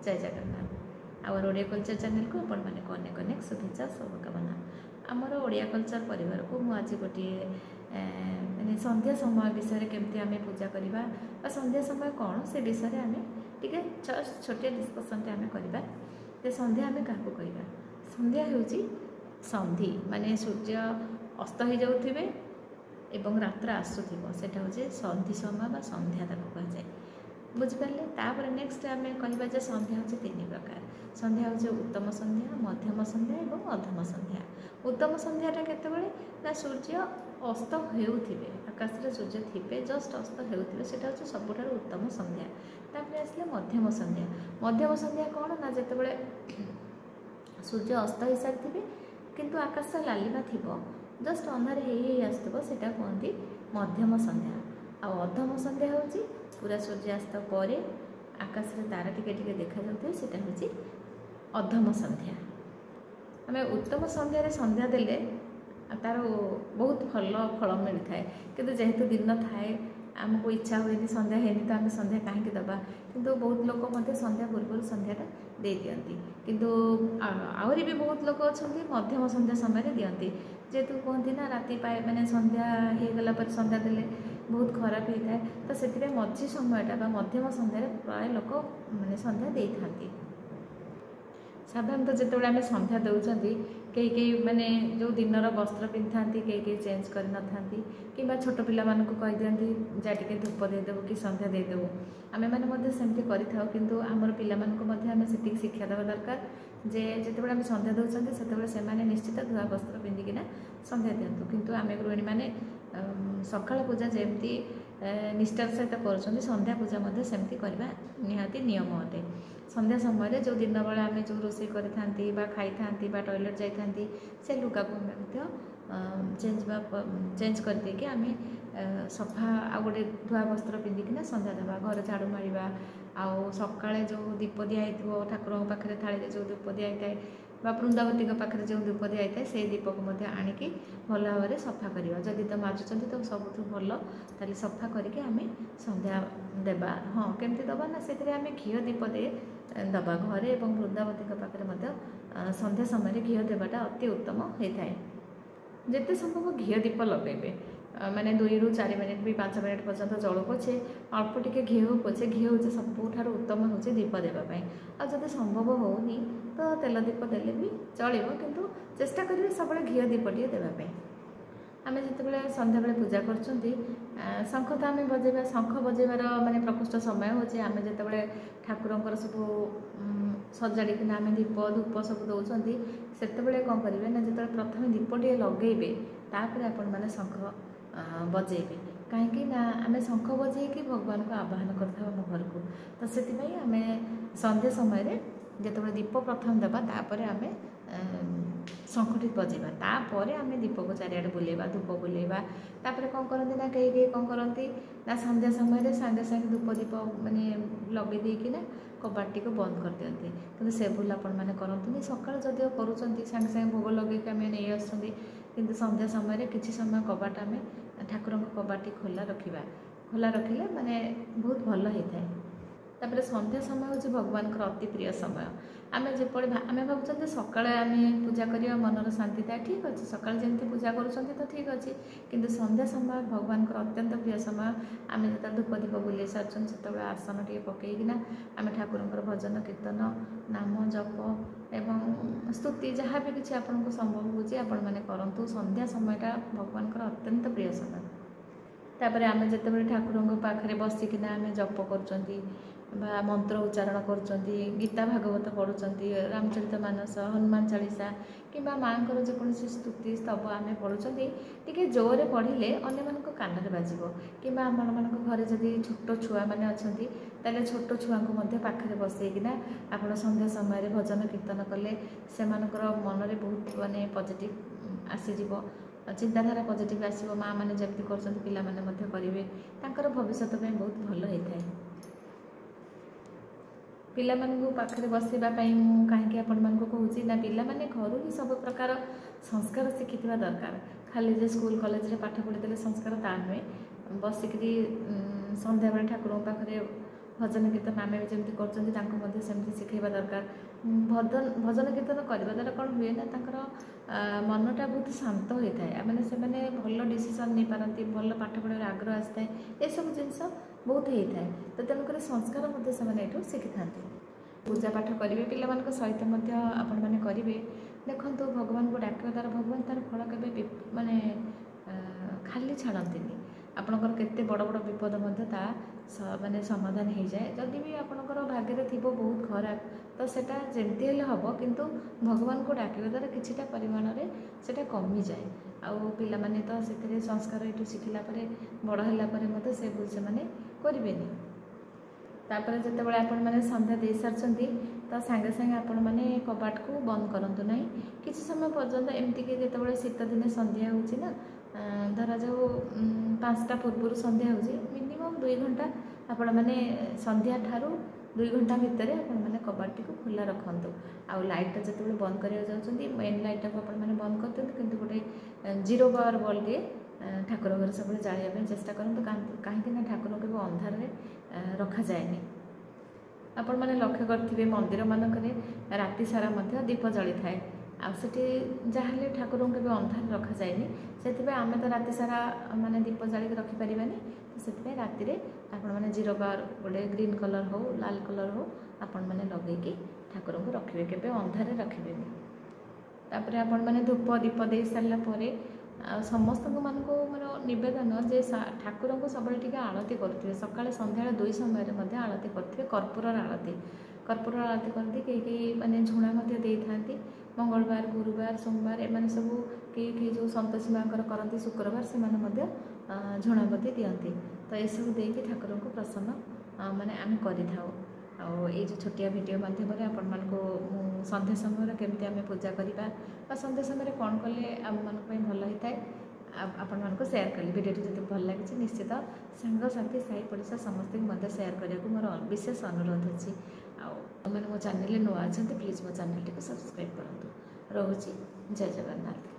जय Jagannath. Our Odia culture channel को आपण मैंने अनेक अनेक शुभेच्छा शुभकामना। आमर ओडिया कल्चर परिवार को मुझे आज गोटे मैंने संध्या समय विषय केमती आम पूजा करवा संध्या समय कौन से विषय आम टे छोटे डिस्कसन आम करवा। संध्या आम क्या कहवा संध्या हूँ संधि माने सूर्य अस्त हो जाऊे एवं रात्र आसुव से संधि समय बा संध्या कहुए बुझिपारे। तापर नेक्स्ट आम कहवा संध्या हूँ तीन प्रकार। संध्या हूँ उत्तम संध्या, मध्यम संध्या और अधम संध्या। उत्तम संध्याटा केतबेले ना सूर्य अस्त होउथिबे आकाश रे सूर्य थिबे जस्ट अस्त होउथिबे सेटा हूँ सबुठार उत्तम संध्या। तापर आसले मध्यम संध्या। मध्यम संध्या कौन ना जेतेबेले सूर्य अस्त हो सारी किंतु आकाश लालिमा थिबो जस्ट अंधार हे आसुथिबो सेटा कहते मध्यम संध्या। आ अधम संध्या हूँ पूरा सूर्यास्त पर आकाश रे तारा टिके टिके देखा जाउथे सेटा हूँ अधम संध्या। आम उत्तम संध्यार संध्या देले तार बहुत भल फल मिलता है किंतु जेहेतु दिन थाए आमको इच्छा हुए संध्या है तो आम संध्या कहीं दबा किंतु बहुत लोग मध्य संध्या पूर्व संध्याटा दे दियंती किंतु आहरी भी बहुत लोग अच्छा मध्यम संध्या समय दियंती जेहेतु कहती ना राति पाए मैंने संध्या हो गला पर संध्या देले बहुत खराब होता है तो से मझी समयटा मध्यम संध्यार प्राय लोक मैंने संध्या दे था। साधारणतः जिते आम संध्या दौरान कई माने जो दिनर वस्त्र पिंधि था कई चेंज कर न था कि छोट पिला कही दिखती जा टे धूप देदेबू कि संध्या देदेबू आम मैंने सेमती करूँ आमर पाने से शिक्षा देवा दरकार जे जिते आम संध्या दौरान से निश्चित धुआ वस्त्र पिंधिकिना संध्या दिंतु किंतु आम गृहिणी मैंने सकाळ पूजा जमती निष्ठार सहित कर संध्या पूजा सेमती करवा निहाती नियम अटे। संध्या समय जो दिन बेला आम जो रोषे करी खाई था टॉयलेट जाती से लुगा को चेंज करदे आम सफा आ गए धुआ वस्त्र पिंधिकिना संध्या देवा घर झाड़ू मारिबा आउ सकाळे जो दीप दिखाई ठाकुर पाखे थाली जो दीप दिखाई वृंदावती पाखे जो दीप दिखाई से दीप को आणिकी भल भाव में सफा करवा जदि तो माजुंट तो सब भल ताली सफा करके आम संध्या देवा। हाँ केमती दबा ना से आम घी दीप दे दबा घरे और वृंदावती पाखे संध्या समय घी देवाटा अति उत्तम होता है। जिते संभव घी दीप लगेबे माने 2 ରୁ 4 मिनिट भी 5 मिनिट पर्यंत जल पछे अल्प टिके घी हो पछे घी हूँ सबुठार उत्तम हूँ दीप देवाई आ जब संभव होनी तो तेल दीप देले भी चलो किंतु चेष्टा करेंगे सब घी दीपटे देवाई। आम जिते संध्या बेले पूजा कर शंख तो आम बजेबा शंख बजेबार माने प्रकृष्ट समय हूँ आम जिते ठाकुरंकर सब सजाड़िकिना आम दीप धूप सब दौरान से कौन करेंगे ना जो प्रथम दीपटे लगेबे तापर आपण मैंने शंख बजेबे कहीं आम शंख बजे भगवान को आह्वान करता आम घर को तो से आम संध्या समय जो दीप प्रथम देवा तापर आम शंखटी बजेबा तापर आम दीप को चारिआडे बुलेबा धूप बुलेबा तापर कौन करती ना कई कौन करती ना संध्या समय सांगे सांगे धूप दीप माने लगे देकिना कबाटी को बंद कर दियंती किंतु से भूल आपण मैंने करतुनी सकाळ जदिओ करूछंती सांगे सांगे भोग लगे आम नहीं आसुँच किंतु संध्या समय किसी समय कबाट आम ठाकुर कबाटी खोला रखा खोला रखिले माने बहुत भल होता है। तापर संध्या समय हूँ भगवान अति प्रिय समय आम जपे आम भावुँ सकाଳେ आम पूजा करवा मनर शांति था ठीक अच्छे सकाଳେ जमी पूजा कर तो ठीक अच्छे किंतु संध्या समय भगवान अत्यंत प्रिय समय आम जो धूप दीप बुले सारी से आसन टे पकईकिना आम ठाकुर भजन कीर्तन नाम जप एवं स्तुति जहाँ भी किसी आपको संभव होने करूँ संध्या समयटा भगवान अत्यंत प्रिय समय। तापर आम जिते ठाकुर पाखे बसिकिना आम जप कर मंत्र उच्चारण कर गीता भागवत पढ़ुंट रामचरित मानस हनुमान चालीसा कि माँ को जेकोसी स्तुति स्तव आम पढ़ुंट टी जोरे पढ़ले अन्य मान कान में बाजिब कि आम मान घरे जदि छोट छुआ मैंने अच्छा तेल छोट छुआ को पाखे बसईकिना आप संध्या समय भजन कीर्तन कले से मन में बहुत माने पॉजिटिव आसीज चिंताधारा पॉजिटिव आसो माँ मैंने जमी कर करेंगे भविष्य बहुत भल होता है। पिला पाखे बसवाई कहीं आपण मानक कहूँ ना पिला माने घर ही सब प्रकार संस्कार शिखि दरकार खाली जे स्कूल कॉलेज पाठ पढ़ीदे संस्कार ता नुहे बसिक संध्या बेले ठाकुर पाखे भजन कीर्तन आम भी जमी कर सेमती शिखेबा दरकार। भजन कीर्तन करने द्वारा कौन हुए ना मनटा बहुत शांत होता है मैंने से भल डिसीजन नहीं पारती भल पाठ पढ़ार आग्रह आसता है ये सब जिनस बहुत होता है। तो तेणुक संस्कार से शिखि था पूजा पाठ करेंगे पिला सहित आपण मैंने करेंगे देखो भगवान को डाक द्वारा भगवान तार फल के माने खाली छाड़ती आपणकर केते बड़ बड़ विपद माने समाधान हो जाए। जदि भी आपणकर भाग्य थी बहुत खराब तो सेटा जमती हेले हम किंतु भगवान को डाकिबा द्वारा किछिटा परिमाण में सेटा कमी जाए आउ पिला माने तो से संस्कार ये शिखिला बड़ है से भूल से माने करेनि। तापर जिते आपण मैंने संध्या दे सारी तो सांगे सांगे आपण मैंने कबाट को बंद करूँ ना कि समय पर्यंत एमती कि जो शीत दिने संध्या हो धरा जाऊ 5टा पूर्व संध्या हो मिनिमम 2 घंटा आपण मैंने संध्या ठारू 2 घंटा भितर आपण मैंने कबाटी को खुला रखु आउ लाइटा जो बंद करा जाऊँगी मेन लाइटा को आपण मैंने बंद कर दिखाँ किंतु गोटे 0 पावर बल्बटे ठाकुर घर सब जाना चेष्टा करूँ कहीं ठाकुर के अंधार रखा जाए। आपण मैंने लक्ष्य करेंगे मंदिर मानक राति सारा दीप जली थाए आठी जहाँ ठाकुर के अंधार रखा जाए से आम तो राति सारा माने दीप जाली रखिपारानी तो से राति आपण मैंने 0 पावर गोटे ग्रीन कलर हो लाल कलर हो आपण मैंने लगेगी ठाकुर को रखिए के अंधार रखिए। तापर आपण मैंने धूप दीप दे सारापर समस्त मानक मोर नवेदन जे ठाकुर को सब आलती करुवे सकाଳେ ସନ୍ଧ୍ୟାବେଳେ 2 समय आलती करुवे कर्पूर आलती करती कई माने झुणा दे था मंगलवार गुरुवार सोमवार एम सब कई जो संतोषी माँ करती शुक्रवार से झुणाबती दिखती तो ये सब देकी ठाकुर को प्रसन्न माने आम कर ये जो छोटिया वीडियो माध्यम आपण मानक संध्या समय केमती आम पूजा करवा संध्या समय कौन कले आम मान भल होता है आपण मानक शेयर कली वीडियो जो भल लगी निश्चित सांगसाथी साई पड़ोसा समस्त शेयर करने को मोर विशेष अनुरोध अच्छी मैंने मो चैनल नुआ अच्छा प्लीज मो चैनल टी सब्सक्राइब करूँ। रोची जय जगन्नाथ।